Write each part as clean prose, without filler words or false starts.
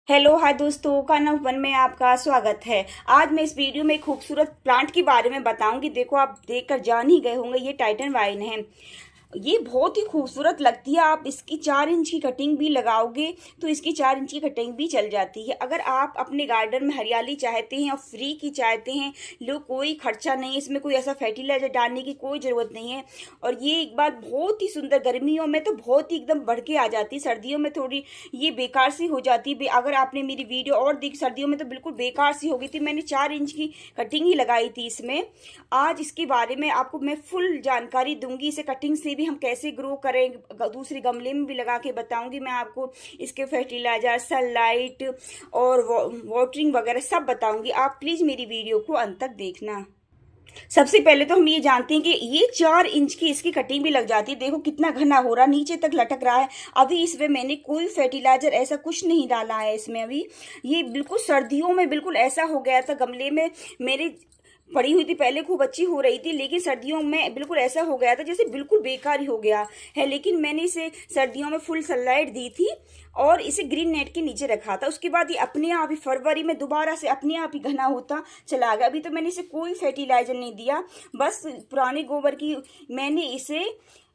Hello hi दोस्तों, Kanha one में आपका स्वागत है। आज मैं इस वीडियो में एक खूबसूरत प्लांट के बारे में बताऊंगी। देखो, आप देखकर जान ही गए होंगे, ये टाइटन वाइन है। ये बहुत ही खूबसूरत लगती है। आप इसकी 4 इंच की कटिंग भी लगाओगे तो इसकी 4 इंच की कटिंग भी चल जाती है। अगर आप अपने गार्डन में हरियाली चाहते हैं और फ्री की चाहते हैं, लो कोई खर्चा नहीं, इसमें कोई ऐसा फर्टिलाइजर डालने की कोई ज़रूरत नहीं है। और ये एक बात बहुत ही सुंदर, गर्मियों में तो बहुत ही एकदम बढ़ के आ जाती है, सर्दियों में थोड़ी ये बेकार सी हो जाती है। अगर आपने मेरी वीडियो और देखी, सर्दियों में तो बिल्कुल बेकार सी हो गई थी। मैंने 4 इंच की कटिंग ही लगाई थी इसमें। आज इसके बारे में आपको मैं फुल जानकारी दूंगी। इसे कटिंग से भी हम कैसे ग्रो करें, दूसरे गमले में भी लगा के बताऊंगी मैं आपको। इसके फर्टिलाइजर, सनलाइट और वाटरिंग वगैरह सब बताऊंगी। आप प्लीज मेरी वीडियो को अंत तक देखना। सबसे पहले तो हम ये जानते हैं कि ये 4 इंच की इसकी कटिंग भी लग जाती है। देखो कितना घना हो रहा, नीचे तक लटक रहा है। अभी इसमें मैंने कोई फर्टिलाइजर ऐसा कुछ नहीं डाला है इसमें। अभी ये बिल्कुल सर्दियों में बिल्कुल ऐसा हो गया था। गमले में मेरे पड़ी हुई थी, पहले खूब अच्छी हो रही थी, लेकिन सर्दियों में बिल्कुल ऐसा हो गया था जैसे बिल्कुल बेकार ही हो गया है। लेकिन मैंने इसे सर्दियों में फुल सनलाइट दी थी और इसे ग्रीन नेट के नीचे रखा था। उसके बाद ये अपने आप ही फरवरी में दोबारा से अपने आप ही घना होता चला गया। अभी तो मैंने इसे कोई फर्टिलाइजर नहीं दिया, बस पुराने गोबर की मैंने इसे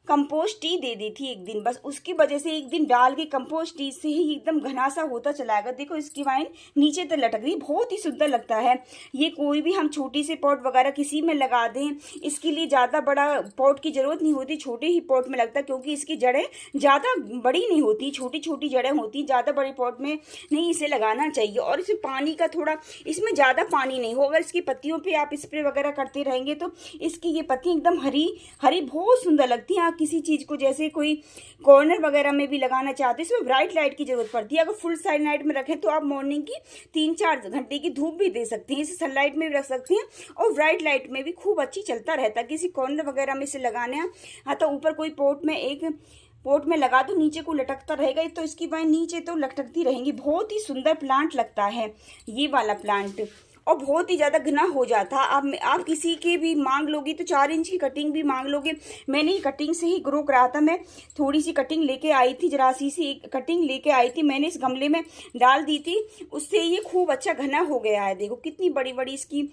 कंपोस्ट टी दे दी थी एक दिन, बस उसकी वजह से एक दिन डाल के कंपोस्ट टी से ही एकदम घना सा होता चला गया। देखो इसकी वाइन नीचे तक लटक रही, बहुत ही सुंदर लगता है। ये कोई भी हम छोटी सी पॉट वगैरह किसी में लगा दें, इसके लिए ज़्यादा बड़ा पॉट की जरूरत नहीं होती, छोटे ही पॉट में लगता है, क्योंकि इसकी जड़ें ज़्यादा बड़ी नहीं होती, छोटी छोटी जड़ें होती, ज़्यादा बड़े पॉट में नहीं इसे लगाना चाहिए। और इसमें पानी का थोड़ा, इसमें ज़्यादा पानी नहीं हो। अगर इसकी पत्तियों पर आप स्प्रे वगैरह करते रहेंगे तो इसकी ये पत्तियाँ एकदम हरी हरी बहुत सुंदर लगती हैं। किसी चीज को जैसे कोई कॉर्नर वगैरह में भी लगाना चाहते हैं, इसमें ब्राइट लाइट की जरूरत पड़ती है। अगर फुल सनलाइट में रखें तो आप मॉर्निंग की 3-4 घंटे की धूप भी दे सकते हैं, इसे सनलाइट में भी रख सकते हैं और ब्राइट लाइट में भी खूब अच्छी चलता रहता है। किसी कॉर्नर वगैरह में इसे लगाना है, हाँ तो ऊपर कोई पोट में लगा दो, नीचे को लटकता रहेगा तो इसकी वाइन नीचे तो लटकती रहेंगी। बहुत ही सुंदर प्लांट लगता है ये वाला प्लांट, और बहुत ही ज़्यादा घना हो जाता। आप किसी के भी मांग लोगे तो 4 इंच की कटिंग भी मांग लोगे। मैंने कटिंग से ही ग्रो करा था। मैं थोड़ी सी कटिंग लेके आई थी, जरा सी कटिंग लेके आई थी, मैंने इस गमले में डाल दी थी, उससे ये खूब अच्छा घना हो गया है। देखो कितनी बड़ी बड़ी इसकी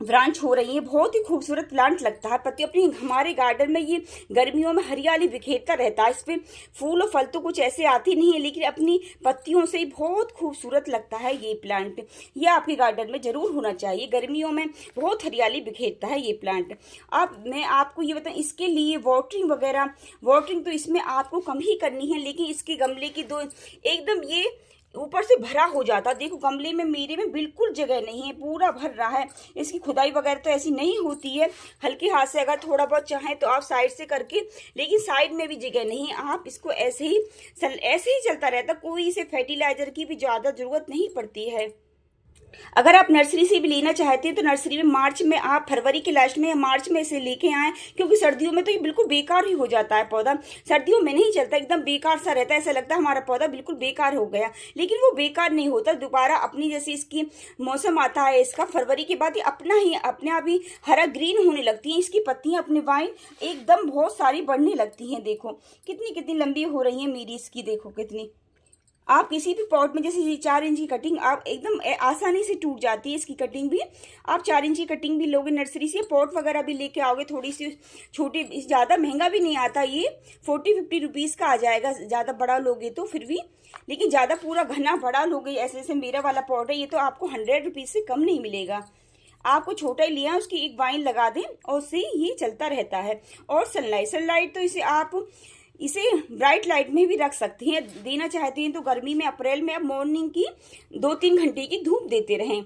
ब्रांच हो रही है, बहुत ही खूबसूरत प्लांट लगता है। पत्ती अपनी हमारे गार्डन में ये गर्मियों में हरियाली बिखेरता रहता है। इस पे फूल और फल तो कुछ ऐसे आती नहीं है, लेकिन अपनी पत्तियों से ही बहुत खूबसूरत लगता है ये प्लांट। ये आपके गार्डन में जरूर होना चाहिए, गर्मियों में बहुत हरियाली बिखेरता है ये प्लांट। अब मैं आपको ये बताऊँ, इसके लिए वाटरिंग तो इसमें आपको कम ही करनी है, लेकिन इसके गमले की दो एकदम ये ऊपर से भरा हो जाता। देखो गमले में मेरे में बिल्कुल जगह नहीं है, पूरा भर रहा है। इसकी खुदाई वगैरह तो ऐसी नहीं होती है, हल्के हाथ से अगर थोड़ा बहुत चाहें तो आप साइड से करके, लेकिन साइड में भी जगह नहीं है। आप इसको ऐसे ही चलता रहता, कोई इसे फर्टिलाइजर की भी ज़्यादा जरूरत नहीं पड़ती है। अगर आप नर्सरी से भी लेना चाहते हैं तो नर्सरी में मार्च में, आप फरवरी के लास्ट में या मार्च में इसे लेके आएँ, क्योंकि सर्दियों में तो ये बिल्कुल बेकार ही हो जाता है पौधा। सर्दियों में नहीं चलता, एकदम बेकार सा रहता है, ऐसा लगता है हमारा पौधा बिल्कुल बेकार हो गया, लेकिन वो बेकार नहीं होता। दोबारा अपनी जैसे इसकी मौसम आता है इसका फरवरी के बाद, ये अपने आप ही हरा ग्रीन होने लगती हैं। इसकी पत्तियां अपने वाइन एकदम बहुत सारी बढ़ने लगती हैं। देखो कितनी कितनी लंबी हो रही है मेरी इसकी, देखो कितनी। आप किसी भी पॉट में, जैसे 4 इंच की कटिंग आप एकदम आसानी से टूट जाती है इसकी कटिंग भी। आप 4 इंच की कटिंग भी लोगे नर्सरी से, पॉट वगैरह भी लेके आओगे, थोड़ी सी छोटी, ज़्यादा महंगा भी नहीं आता ये, 40-50 रुपीज़ का आ जाएगा ज़्यादा बड़ा लोगे तो फिर भी। लेकिन ज़्यादा पूरा घना बड़ा लोगे, ऐसे जैसे मेरा वाला पॉट है, ये तो आपको 100 रुपीज़ से कम नहीं मिलेगा। आपको छोटा ही लिया, उसकी एक वाइन लगा दें और उससे ये चलता रहता है। और सनलाइट तो इसे ब्राइट लाइट में भी रख सकती हैं, देना चाहती हैं तो गर्मी में अप्रैल में आप मॉर्निंग की 2-3 घंटे की धूप देते रहें।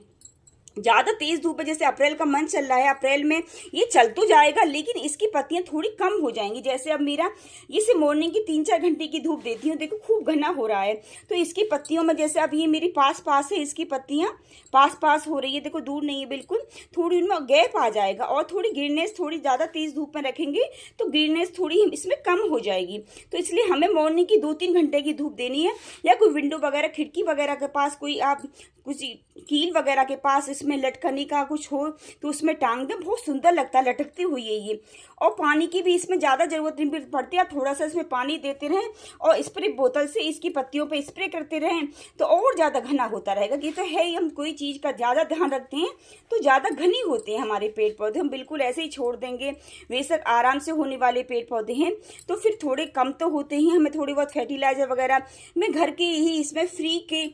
ज़्यादा तेज धूप है, जैसे अप्रैल का मंथ चल रहा है, अप्रैल में ये चल तो जाएगा लेकिन इसकी पत्तियां थोड़ी कम हो जाएंगी। जैसे अब मेरा इसे मॉर्निंग की 3-4 घंटे की धूप देती हूँ, देखो खूब घना हो रहा है, तो इसकी पत्तियों में जैसे अब ये मेरी पास है, इसकी पत्तियां पास हो रही है, देखो दूर नहीं है बिल्कुल, थोड़ी उनमें गैप आ जाएगा। और थोड़ी ग्रीननेस, थोड़ी ज़्यादा तेज धूप में रखेंगे तो ग्रीननेस थोड़ी इसमें कम हो जाएगी। तो इसलिए हमें मॉर्निंग की 2-3 घंटे की धूप देनी है, या कोई विंडो वगैरह, खिड़की वगैरह के पास, कोई आप कुछ कील वगैरह के पास उसमें लटकने का कुछ हो तो उसमें टांग दें, बहुत सुंदर लगता है लटकती हुई है ये। और पानी की भी इसमें ज़्यादा ज़रूरत नहीं पड़ती, आप थोड़ा सा इसमें पानी देते रहें और स्प्रे बोतल से इसकी पत्तियों पे स्प्रे करते रहें तो और ज़्यादा घना होता रहेगा। ये तो है ही, हम कोई चीज़ का ज़्यादा ध्यान रखते हैं तो ज़्यादा घनी होते हैं हमारे पेड़ पौधे, हम बिल्कुल ऐसे ही छोड़ देंगे। बेशक आराम से होने वाले पेड़ पौधे हैं तो फिर थोड़े कम तो होते ही, हमें थोड़ी बहुत फर्टिलाइज़र वगैरह मैं घर के ही इसमें फ्री के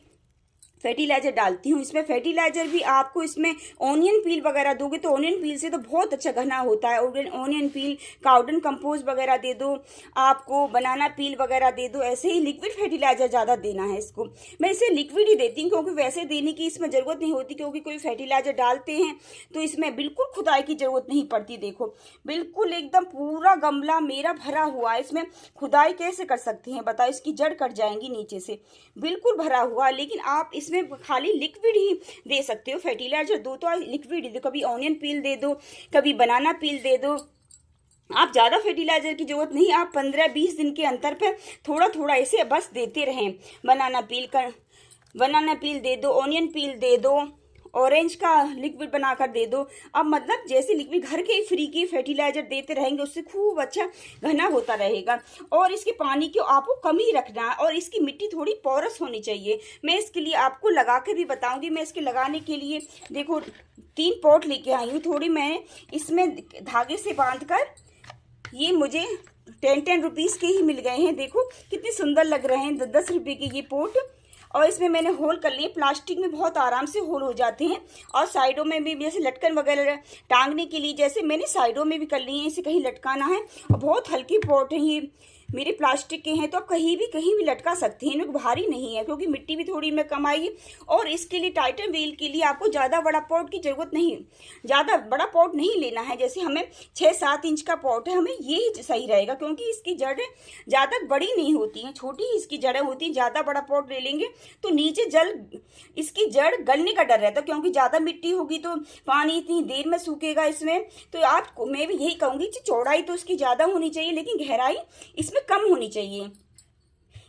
फर्टिलाइजर डालती हूँ। इसमें फर्टिलाइजर भी आपको इसमें ऑनियन पील वगैरह दोगे तो ऑनियन पील से तो बहुत अच्छा घना होता है। ऑनियन पील, काउडन कंपोस्ट वगैरह दे दो, आपको बनाना पील वगैरह दे दो। ऐसे ही लिक्विड फर्टिलाइजर ज़्यादा देना है इसको, मैं इसे लिक्विड ही देती हूँ क्योंकि वैसे देने की इसमें ज़रूरत नहीं होती, क्योंकि कोई फर्टिलाइजर डालते हैं तो इसमें बिल्कुल खुदाई की ज़रूरत नहीं पड़ती। देखो बिल्कुल एकदम पूरा गमला मेरा भरा हुआ है, इसमें खुदाई कैसे कर सकते हैं बताओ, इसकी जड़ कट जाएंगी नीचे से, बिल्कुल भरा हुआ। लेकिन आप इसमें खाली लिक्विड ही दे सकते हो, फर्टिलाइजर दो तो लिक्विड ही दो, कभी ऑनियन पील दे दो, कभी बनाना पील दे दो। आप ज़्यादा फर्टिलाइजर की जरूरत नहीं, आप 15-20 दिन के अंतर पर थोड़ा थोड़ा ऐसे बस देते रहें। बनाना पील दे दो, ऑनियन पील दे दो, ऑरेंज का लिक्विड बनाकर दे दो। अब मतलब जैसे लिक्विड घर के फ्री की फर्टिलाइजर देते रहेंगे उससे खूब अच्छा घना होता रहेगा। और इसके पानी को आपको कम ही रखना है और इसकी मिट्टी थोड़ी पोरस होनी चाहिए। मैं इसके लिए आपको लगा के भी बताऊंगी। मैं इसके लगाने के लिए देखो 3 पॉट लेके आई हूँ, थोड़ी मैं इसमें धागे से बांध कर, ये मुझे 10 रुपीज़ के ही मिल गए हैं। देखो कितने सुंदर लग रहे हैं, 10 रुपये के ये पोट। और इसमें मैंने होल कर लिए, प्लास्टिक में बहुत आराम से होल हो जाते हैं। और साइडों में भी जैसे लटकन वगैरह टांगने के लिए जैसे मैंने साइडों में भी कर लिए हैं, इसे कहीं लटकाना है। और बहुत हल्की पॉट है ये, मेरे प्लास्टिक के हैं तो आप कहीं भी लटका सकते हैं, इनको भारी नहीं है क्योंकि मिट्टी भी थोड़ी में कम आएगी। और इसके लिए टाइटन व्हील के लिए आपको ज़्यादा बड़ा पॉट की ज़रूरत नहीं, ज़्यादा बड़ा पॉट नहीं लेना है। जैसे हमें 6-7 इंच का पॉट है, हमें ये सही रहेगा क्योंकि इसकी जड़ें ज़्यादा बड़ी नहीं होती हैं, छोटी ही इसकी जड़ें होती हैं। ज़्यादा बड़ा पॉट ले लेंगे तो नीचे इसकी जड़ गलने का डर रहता है क्योंकि ज़्यादा मिट्टी होगी तो पानी इतनी देर में सूखेगा इसमें। तो आपको मैं भी यही कहूँगी कि चौड़ाई तो इसकी ज़्यादा होनी चाहिए लेकिन गहराई इसमें कम होनी चाहिए।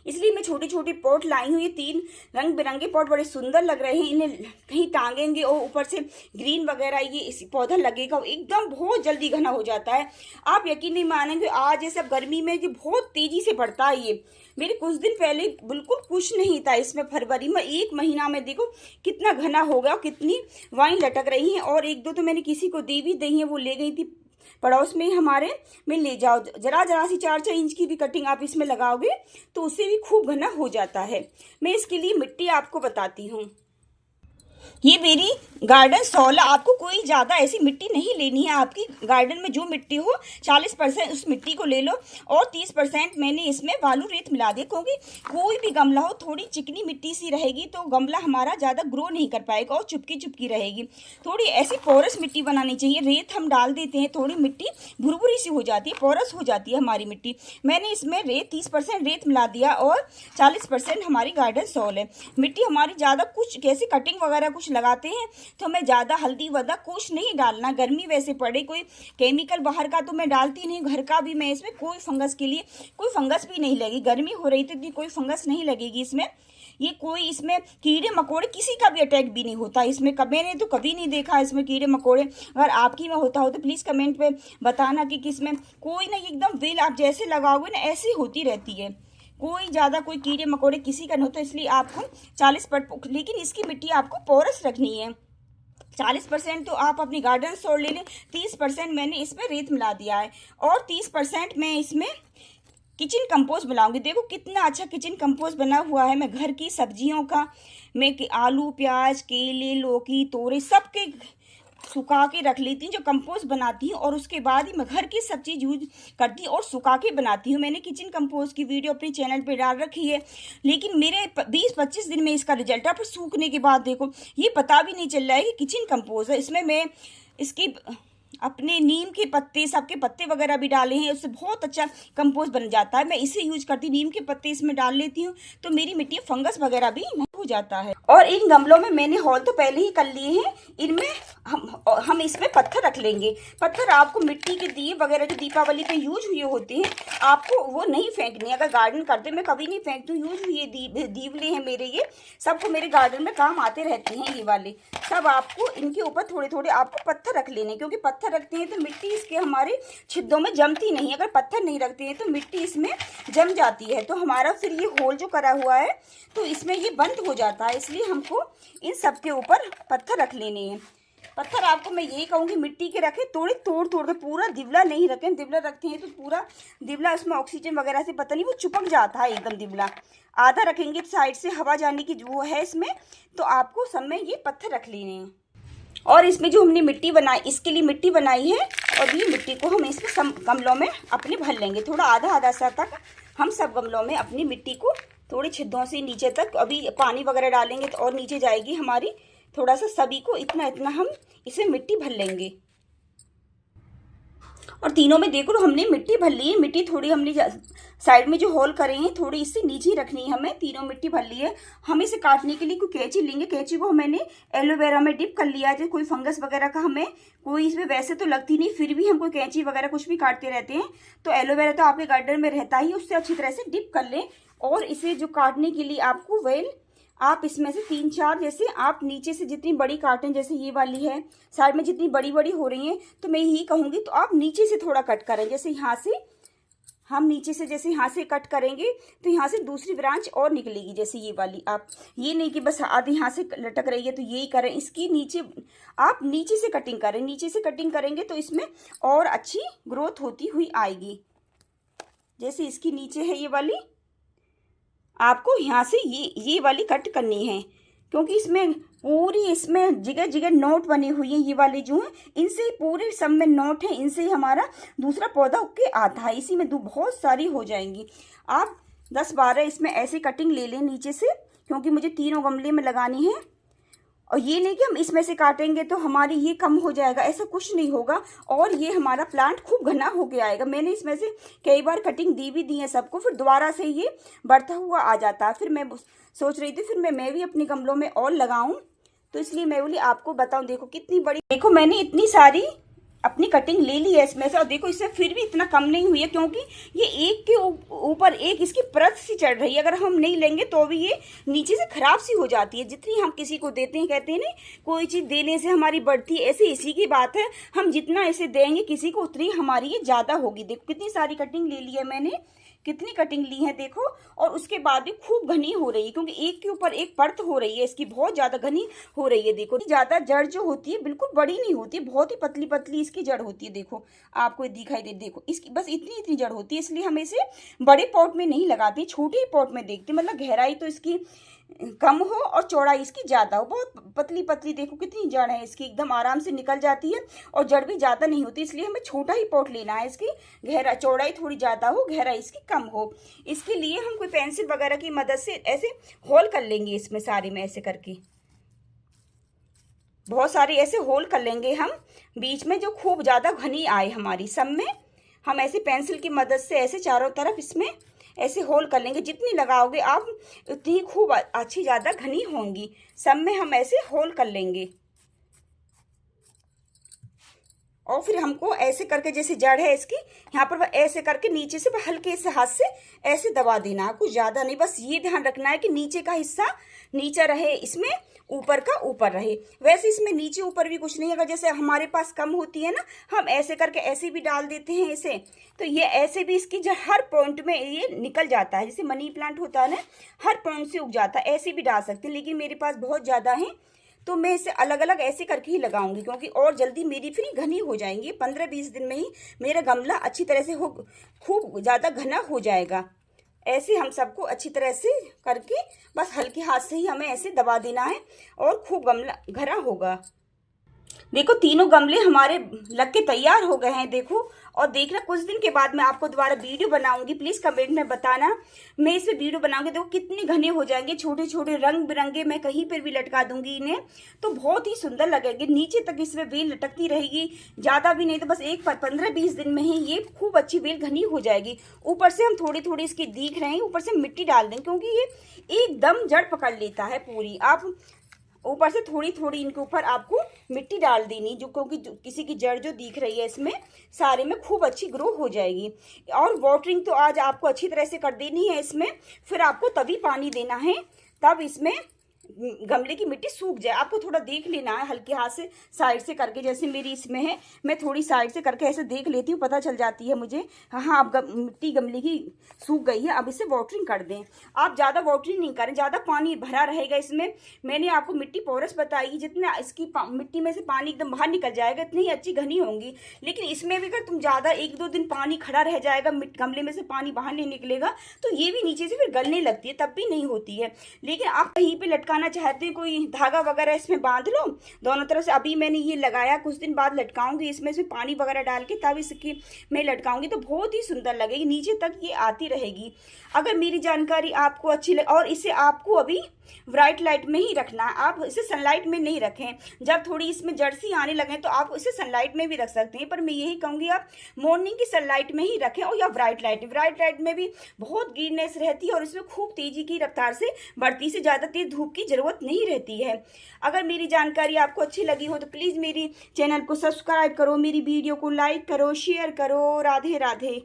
इसलिए मैं छोटी छोटी पॉट लाई हूँ। ये 3 रंग बिरंगे पॉट बड़े सुंदर लग रहे हैं, इन्हें कहीं टांगेंगे और ऊपर से ग्रीन वगैरह ये इस पौधा लगेगा, एकदम बहुत जल्दी घना हो जाता है। आप यकीन नहीं मानेंगे, आज ये सब गर्मी में ये बहुत तेजी से बढ़ता है। ये मेरे कुछ दिन पहले बिल्कुल कुछ नहीं था इसमें, फरवरी में 1 महीना में देखो कितना घना हो गया, कितनी वाइन लटक रही हैं। और 1-2 तो मैंने किसी को दे भी दी है, वो ले गई थी पड़ोस में हमारे, में ले जाओ। जरा सी 4-4 इंच की भी कटिंग आप इसमें लगाओगे तो उससे भी खूब घना हो जाता है। मैं इसके लिए मिट्टी आपको बताती हूँ। ये मेरी गार्डन सॉइल, आपको कोई ज़्यादा ऐसी मिट्टी नहीं लेनी है। आपकी गार्डन में जो मिट्टी हो 40% उस मिट्टी को ले लो और 30% मैंने इसमें बालू रेत मिला दी, क्योंकि कोई भी गमला हो थोड़ी चिकनी मिट्टी सी रहेगी तो गमला हमारा ज़्यादा ग्रो नहीं कर पाएगा और चुपकी रहेगी। थोड़ी ऐसी पोरस मिट्टी बनानी चाहिए। रेत हम डाल देते हैं, थोड़ी मिट्टी भुरभुरी सी हो जाती है, पोरस हो जाती है हमारी मिट्टी। मैंने इसमें 30% रेत मिला दिया और 40% हमारी गार्डन सॉइल है। मिट्टी हमारी ज़्यादा कुछ कैसे कटिंग वगैरह कुछ लगाते हैं तो हमें ज़्यादा हल्दी वगैरह कुछ नहीं डालना। गर्मी वैसे पड़े, कोई केमिकल बाहर का तो मैं डालती नहीं, घर का भी मैं इसमें कोई फंगस के लिए कोई फंगस भी नहीं लगेगी। गर्मी हो रही थी कोई फंगस नहीं लगेगी इसमें। ये कोई इसमें कीड़े मकोड़े किसी का भी अटैक भी नहीं होता इसमें, मैंने तो कभी नहीं देखा इसमें कीड़े मकोड़े। अगर आपकी में होता हो तो प्लीज़ कमेंट पे बताना कि किसमें कोई ना, एकदम वेल आप जैसे लगाओगे ना ऐसी होती रहती है, कोई ज़्यादा कोई कीड़े मकोड़े किसी का नहीं होता। इसलिए आपको 40%, लेकिन इसकी मिट्टी आपको पोरस रखनी है। 40% तो आप अपनी गार्डन सॉइल ले लें, 30% मैंने इसमें रेत मिला दिया है और 30% मैं इसमें किचन कंपोस्ट बनाऊंगी। देखो कितना अच्छा किचन कंपोस्ट बना हुआ है। मैं घर की सब्जियों का, मैं आलू प्याज केले लौकी तोरे सबके सुखा के रख लेती हूँ, जो कंपोस्ट बनाती हूँ और उसके बाद ही मैं घर की सब चीज़ यूज करती हूँ और सुखा के बनाती हूँ। मैंने किचन कंपोस्ट की वीडियो अपने चैनल पे डाल रखी है, लेकिन मेरे 20-25 दिन में इसका रिजल्ट है। फिर सूखने के बाद देखो ये पता भी नहीं चल रहा है कि किचन कंपोस्ट है। इसमें मैं इसकी अपने नीम के पत्ते, सबके पत्ते वगैरह भी डाले हैं, उससे बहुत अच्छा कंपोस्ट बन जाता है। मैं इसे यूज करती हूँ, नीम के पत्ते इसमें डाल लेती हूँ तो मेरी मिट्टी फंगस वगैरह भी हो जाता है। और इन गमलों में मैंने हॉल तो पहले ही कर लिए हैं। इनमें हम इसमें पत्थर रख लेंगे। पत्थर आपको मिट्टी के दिए वगैरह जो दीपावली पे यूज हुए होते हैं, आपको वो नहीं फेंकने। अगर गार्डन करते मैं कभी नहीं फेंकती हूँ। यूज हुए दीवले हैं मेरे, ये सबको मेरे गार्डन में काम आते रहते हैं। ये वाले सब आपको इनके ऊपर थोड़े थोड़े आपको पत्थर रख लेने, क्योंकि पत्थर रखते हैं तो मिट्टी इसके हमारे छिद्रों में जमती नहीं। अगर पत्थर नहीं रखते हैं तो मिट्टी इसमें जम जाती है, तो हमारा फिर ये होल जो करा हुआ है तो इसमें ये बंद हो जाता है। इसलिए हमको इन सब के ऊपर पत्थर रख लेने हैं। पत्थर आपको मैं यही कहूँगी मिट्टी के रखें, थोड़े तोड़ तोड़ के, पूरा दिवला नहीं रखें। दिवला रखते हैं तो पूरा दिवला उसमें ऑक्सीजन वगैरह से पता नहीं वो चिपक जाता है एकदम दिवला। आधा रखेंगे साइड से हवा जाने की वो है इसमें, तो आपको सब में ये पत्थर रख लेने हैं। और इसमें जो हमने मिट्टी बनाई, इसके लिए मिट्टी बनाई है, और ये मिट्टी को हम इसमें सब गमलों में अपने भर लेंगे। थोड़ा आधा आधा सा तक हम सब गमलों में अपनी मिट्टी को थोड़े छिद्रों से नीचे तक, अभी पानी वगैरह डालेंगे तो और नीचे जाएगी हमारी, थोड़ा सा सभी को इतना इतना हम इसे मिट्टी भर लेंगे। और तीनों में देखो हमने मिट्टी भर ली है। मिट्टी थोड़ी हमने साइड में जो होल करे हैं थोड़ी इससे नीचे ही रखनी है हमें। तीनों मिट्टी भर ली है। हम इसे काटने के लिए कोई कैंची लेंगे। कैंची को मैंने एलोवेरा में डिप कर लिया है। कोई फंगस वगैरह का हमें कोई इसमें वैसे तो लगती नहीं, फिर भी हम कोई कैंची वगैरह कुछ भी काटते रहते हैं, तो एलोवेरा तो आपके गार्डन में रहता ही, उससे अच्छी तरह से डिप कर लें। और इसे जो काटने के लिए आपको वेल, आप इसमें से 3-4 जैसे आप नीचे से जितनी बड़ी काटें, जैसे ये वाली है साइड में जितनी बड़ी बड़ी हो रही हैं, तो मैं यही कहूँगी तो आप नीचे से थोड़ा कट करें। जैसे यहाँ से हम नीचे से जैसे यहाँ से कट करेंगे तो यहाँ से दूसरी ब्रांच और निकलेगी। जैसे ये वाली, आप ये नहीं कि बस आधी यहाँ से लटक रही है तो यही करें। इसकी नीचे आप नीचे से कटिंग करें। नीचे से कटिंग करेंगे तो इसमें और अच्छी ग्रोथ होती हुई आएगी। जैसे इसकी नीचे है ये वाली, आपको यहाँ से ये वाली कट करनी है, क्योंकि इसमें पूरी इसमें जगह जगह नोट बने हुए हैं। ये वाले जो हैं इनसे पूरे सब में नोट है, इनसे हमारा दूसरा पौधा उगके आता है। इसी में बहुत सारी हो जाएंगी। आप 10-12 इसमें ऐसे कटिंग ले लें नीचे से, क्योंकि मुझे तीनों गमले में लगानी है। और ये नहीं कि हम इसमें से काटेंगे तो हमारी ये कम हो जाएगा, ऐसा कुछ नहीं होगा। और ये हमारा प्लांट खूब घना होके आएगा। मैंने इसमें से कई बार कटिंग दी है सबको, फिर दोबारा से ये बढ़ता हुआ आ जाता है। फिर मैं सोच रही थी फिर मैं भी अपने गमलों में और लगाऊं, तो इसलिए मैं बोली आपको बताऊं। देखो कितनी बड़ी, देखो मैंने इतनी सारी अपनी कटिंग ले ली है इसमें से, और देखो इससे फिर भी इतना कम नहीं हुई है, क्योंकि ये एक के ऊपर एक इसकी परत सी चढ़ रही है। अगर हम नहीं लेंगे तो भी ये नीचे से खराब सी हो जाती है। जितनी हम किसी को देते हैं, कहते हैं नहीं कोई चीज़ देने से हमारी बढ़ती है, ऐसे इसी की बात है। हम जितना ऐसे देंगे किसी को उतनी हमारी ये ज़्यादा होगी। देखो कितनी सारी कटिंग ले ली है मैंने, कितनी कटिंग ली है देखो। और उसके बाद भी खूब घनी हो रही है, क्योंकि एक के ऊपर एक परत हो रही है इसकी, बहुत ज़्यादा घनी हो रही है। देखो ज़्यादा जड़ जो होती है बिल्कुल बड़ी नहीं होती, बहुत ही पतली पतली इसकी जड़ होती है। देखो आपको दिखाई दे, देखो इसकी बस इतनी इतनी जड़ होती है। इसलिए हम इसे बड़े पॉट में नहीं लगाते, छोटे ही पॉट में देखते, मतलब गहराई तो इसकी कम हो और चौड़ाई इसकी ज़्यादा हो। बहुत पतली पतली देखो कितनी जड़ है इसकी, एकदम आराम से निकल जाती है, और जड़ भी ज़्यादा नहीं होती। इसलिए हमें छोटा ही पॉट लेना है। इसकी गहरा चौड़ाई थोड़ी ज़्यादा हो, गहराई इसकी कम हो। इसके लिए हम कोई पेंसिल वगैरह की मदद से ऐसे होल कर लेंगे इसमें सारे में, ऐसे करके बहुत सारे ऐसे होल कर लेंगे हम बीच में, जो खूब ज़्यादा घनी आए हमारी सब में। हम ऐसे पेंसिल की मदद से ऐसे चारों तरफ इसमें ऐसे होल कर लेंगे। जितनी लगाओगे आप उतनी खूब अच्छी ज़्यादा घनी होंगी। सब में हम ऐसे होल कर लेंगे, और फिर हमको ऐसे करके, जैसे जड़ है इसकी यहाँ पर, ऐसे करके नीचे से हल्के से हाथ से ऐसे दबा देना है, कुछ ज़्यादा नहीं। बस ये ध्यान रखना है कि नीचे का हिस्सा नीचे रहे, इसमें ऊपर का ऊपर रहे। वैसे इसमें नीचे ऊपर भी कुछ नहीं है। अगर जैसे हमारे पास कम होती है ना, हम ऐसे करके ऐसे भी डाल देते हैं इसे, तो ये ऐसे भी इसकी जो हर पॉइंट में ये निकल जाता है। जैसे मनी प्लांट होता है ना, हर पॉइंट से उग जाता है, ऐसे भी डाल सकते हैं। लेकिन मेरे पास बहुत ज़्यादा है तो मैं इसे अलग अलग ऐसे करके ही लगाऊंगी, क्योंकि और जल्दी मेरी फिर घनी हो जाएंगी। 15-20 दिन में ही मेरा गमला अच्छी तरह से खूब ज़्यादा घना हो जाएगा। ऐसे हम सबको अच्छी तरह से करके बस हल्के हाथ से ही हमें ऐसे दबा देना है, और खूब गमला घना होगा। देखो तीनों गमले हमारे लग के तैयार हो गए हैं। देखो, और देखना कुछ दिन के बाद मैं आपको दोबारा वीडियो बनाऊंगी। प्लीज कमेंट में बताना, मैं इस पे वीडियो बनाऊंगी। देखो कितने घने हो जाएंगे, छोटे छोटे रंग बिरंगे। मैं कहीं पर भी लटका दूंगी इन्हें तो बहुत ही सुंदर लगेंगे। नीचे तक इसमें बेल लटकती रहेगी, ज्यादा भी नहीं तो बस 15-20 दिन में ही ये खूब अच्छी बेल घनी हो जाएगी। ऊपर से हम थोड़ी थोड़ी इसकी दिख रहे हैं, ऊपर से मिट्टी डाल दें क्योंकि ये एकदम जड़ पकड़ लेता है पूरी। आप ऊपर से थोड़ी थोड़ी इनके ऊपर आपको मिट्टी डाल देनी, जो क्योंकि किसी की जड़ जो दिख रही है इसमें सारे में खूब अच्छी ग्रो हो जाएगी। और वाटरिंग तो आज आपको अच्छी तरह से कर देनी है इसमें, फिर आपको तभी पानी देना है, तब इसमें गमले की मिट्टी सूख जाए। आपको थोड़ा देख लेना है हल्के हाथ से साइड से करके, जैसे मेरी इसमें है मैं थोड़ी साइड से करके ऐसे देख लेती हूँ, पता चल जाती है मुझे। हाँ अब मिट्टी गमले की सूख गई है। अब इसे वाटरिंग कर दें। आप ज़्यादा वाटरिंग नहीं करें, ज़्यादा पानी भरा रहेगा इसमें। मैंने आपको मिट्टी पोरस बताई, जितना इसकी मिट्टी में से पानी एकदम बाहर निकल जाएगा इतनी ही अच्छी घनी होंगी। लेकिन इसमें भी अगर तुम ज़्यादा 1-2 दिन पानी खड़ा रह जाएगा, गमले में से पानी बाहर नहीं निकलेगा, तो ये भी नीचे से फिर गलने लगती है, तब भी नहीं होती है। लेकिन आप कहीं पर लटकाना चाहते हैं, कोई धागा वगैरह इसमें बांध लो दोनों तरफ से। अभी मैंने ये लगाया, कुछ दिन बाद लटकाऊंगी इसमें से पानी वगैरह डाल के, तब इसकी मैं लटकाऊंगी तो बहुत ही सुंदर लगेगी, नीचे तक ये आती रहेगी। अगर मेरी जानकारी आपको अच्छी लगे, और इसे आपको अभी ब्राइट लाइट में ही रखना है, आप इसे सनलाइट में नहीं रखें। जब थोड़ी इसमें जर्सी आने लगे तो आप इसे सनलाइट में भी रख सकते हैं, पर मैं यही कहूँगी आप मॉर्निंग की सनलाइट में ही रखें, और या ब्राइट लाइट में भी बहुत ग्रीननेस रहती है और इसमें खूब तेजी की रफ्तार से बढ़ती, से ज़्यादा तेज धूप की जरूरत नहीं रहती है। अगर मेरी जानकारी आपको अच्छी लगी हो तो प्लीज़ मेरी चैनल को सब्सक्राइब करो, मेरी वीडियो को लाइक करो, शेयर करो। राधे राधे।